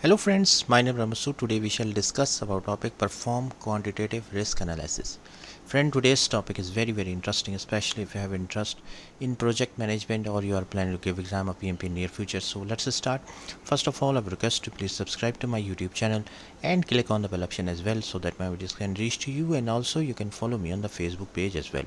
Hello friends, my name is Ramasu. Today we shall discuss about topic perform quantitative risk analysis. Friend, today's topic is very interesting, especially if you have interest in project management or you are planning to give exam of PMP in near future. So let's start. First of all, I would request to please subscribe to my YouTube channel and click on the bell option as well so that my videos can reach to you, and also you can follow me on the Facebook page as well.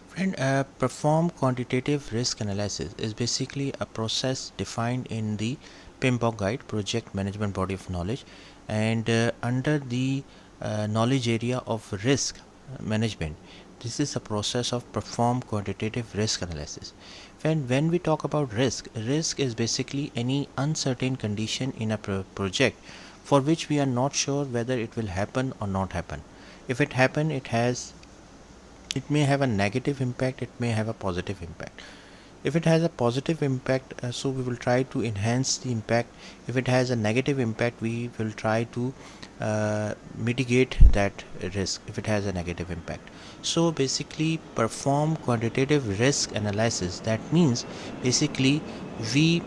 Friend, perform quantitative risk analysis is basically a process defined in the PMBOK guide, project management body of knowledge, and under the knowledge area of risk management. This is a process of perform quantitative risk analysis. When we talk about risk is basically any uncertain condition in a project for which we are not sure whether it will happen or not happen. If it happen, it may have a negative impact, it may have a positive impact. If it has a positive impact, so we will try to enhance the impact. If it has a negative impact, we will try to mitigate that risk if it has a negative impact. So basically perform quantitative risk analysis. That means basically we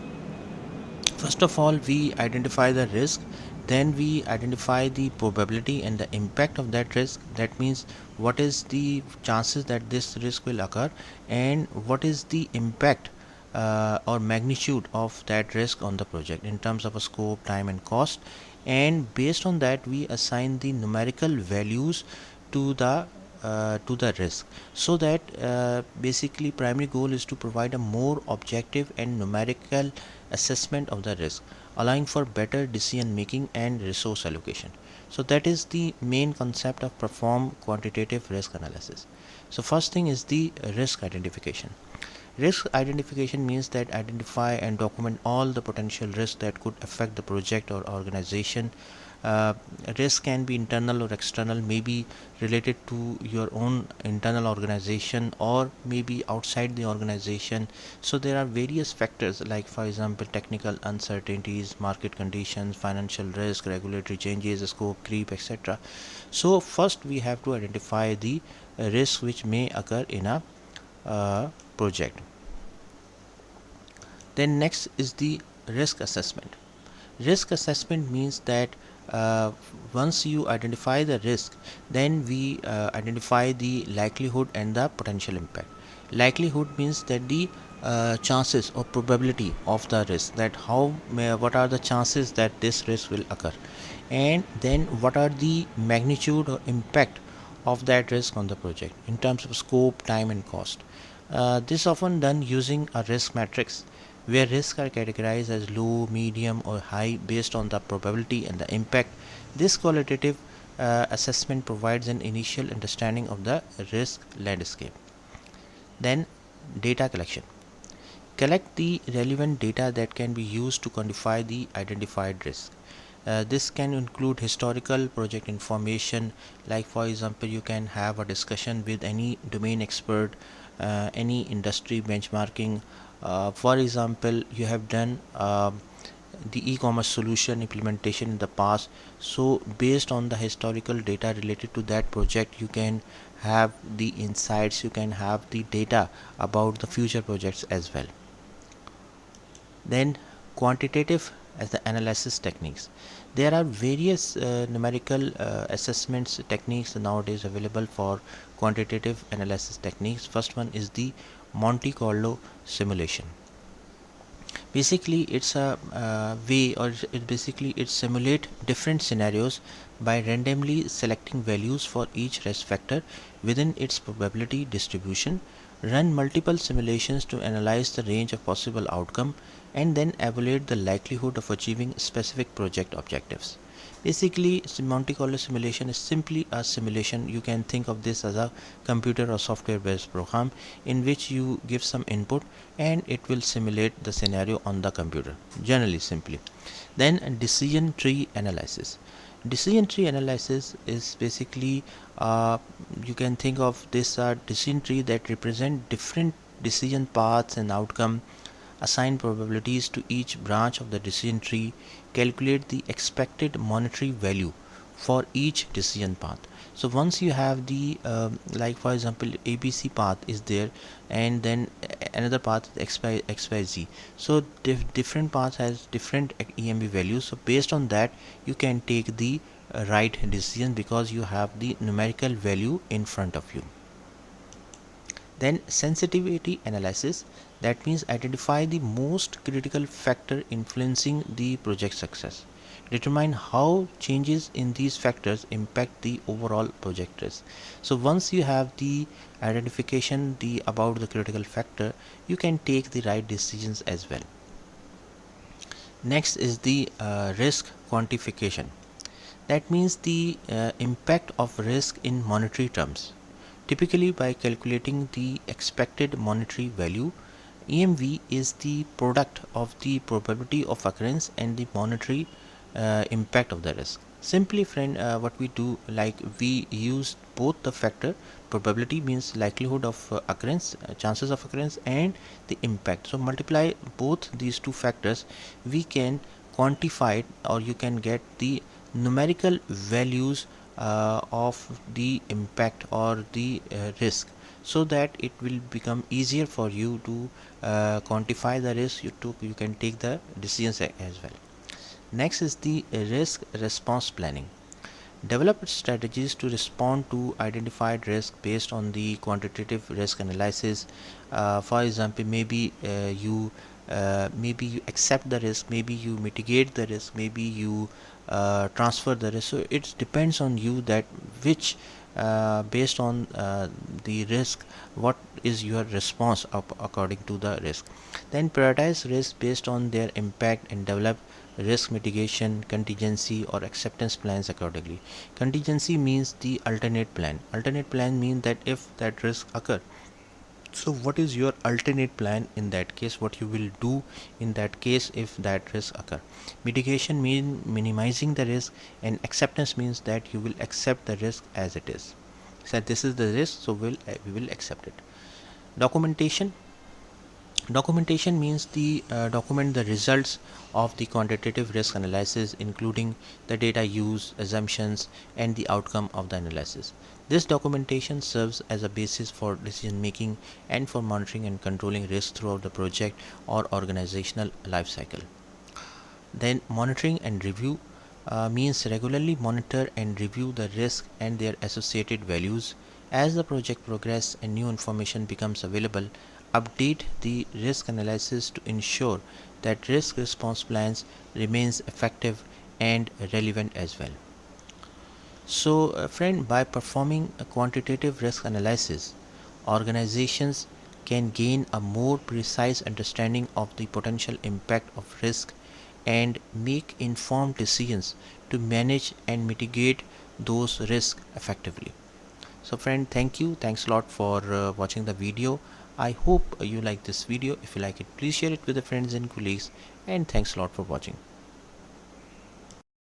first of all we identify the risk, then we identify the probability and the impact of that risk. That means what is the chances that this risk will occur, and what is the impact or magnitude of that risk on the project in terms of a scope, time and cost. And based on that we assign the numerical values to the risk, so that basically primary goal is to provide a more objective and numerical assessment of the risk, allowing for better decision making and resource allocation. So that is the main concept of perform quantitative risk analysis. So first thing is the risk identification. Risk identification means that identify and document all the potential risks that could affect the project or organization. Risk can be internal or external, maybe related to your own internal organization or maybe outside the organization. So there are various factors, like for example technical uncertainties, market conditions, financial risk, regulatory changes, scope creep, etc. So first we have to identify the risks which may occur in a project. Then next is the risk assessment. Risk assessment means that uh, once you identify the risk, then we identify the likelihood and the potential impact. Likelihood means that the chances or probability of the risk, that what are the chances that this risk will occur, and then what are the magnitude or impact of that risk on the project in terms of scope, time and cost. This is often done using a risk matrix where risks are categorized as low, medium or high based on the probability and the impact. This qualitative assessment provides an initial understanding of the risk landscape. Then data collection. Collect the relevant data that can be used to quantify the identified risk. This can include historical project information, like for example you can have a discussion with any domain expert, any industry benchmarking. For example, you have done the e-commerce solution implementation in the past, so based on the historical data related to that project you can have the insights, you can have the data about the future projects as well. Then quantitative as the analysis techniques. There are various numerical assessments techniques nowadays available for quantitative analysis techniques. First one is the Monte Carlo simulation. Basically it's a way, or it simulate different scenarios by randomly selecting values for each risk factor within its probability distribution, run multiple simulations to analyze the range of possible outcome, and then evaluate the likelihood of achieving specific project objectives. Basically, Monte Carlo simulation is simply a simulation. You can think of this as a computer or software based program in which you give some input and it will simulate the scenario on the computer, generally simply. Then decision tree analysis. Decision tree analysis is basically you can think of this decision tree that represent different decision paths and outcome, assign probabilities to each branch of the decision tree, calculate the expected monetary value for each decision path. So once you have the like for example ABC path is there, and then another path is XYZ. So different paths has different EMB values. So based on that you can take the right decision because you have the numerical value in front of you. Then sensitivity analysis, that means identify the most critical factor influencing the project success. Determine how changes in these factors impact the overall project risk. So once you have the identification about the critical factor, you can take the right decisions as well. Next is the risk quantification. That means the impact of risk in monetary terms. Typically, by calculating the expected monetary value, EMV is the product of the probability of occurrence and the monetary impact of the risk. Simply, friend, what we do, like we use both the factor. Probability means likelihood of occurrence, chances of occurrence, and the impact. So multiply both these two factors, we can quantify it, or you can get the numerical values of the impact or the risk, so that it will become easier for you to quantify the risk. You can take the decisions as well. Next is the risk response planning. Develop strategies to respond to identified risk based on the quantitative risk analysis. For example, maybe you accept the risk, maybe you mitigate the risk, maybe you transfer the risk. So it depends on you that which based on the risk, what is your response according to the risk. Then prioritize risk based on their impact and develop risk mitigation, contingency or acceptance plans accordingly. Contingency means the alternate plan. Alternate plan means that if that risk occur, so what is your alternate plan in that case, what you will do in that case if that risk occur. Mitigation means minimizing the risk, and acceptance means that you will accept the risk as it is. So this is the risk, so we will accept it. Documentation means the document the results of the quantitative risk analysis, including the data used, assumptions, and the outcome of the analysis. This documentation serves as a basis for decision making and for monitoring and controlling risk throughout the project or organizational life cycle. Then monitoring and review means regularly monitor and review the risk and their associated values. As the project progresses and new information becomes available, update the risk analysis to ensure that risk response plans remains effective and relevant as well. So, friend, by performing a quantitative risk analysis, organizations can gain a more precise understanding of the potential impact of risk and make informed decisions to manage and mitigate those risks effectively. So friend, thank you. Thanks a lot for watching the video. I hope you like this video. If you like it, please share it with the friends and colleagues, and thanks a lot for watching.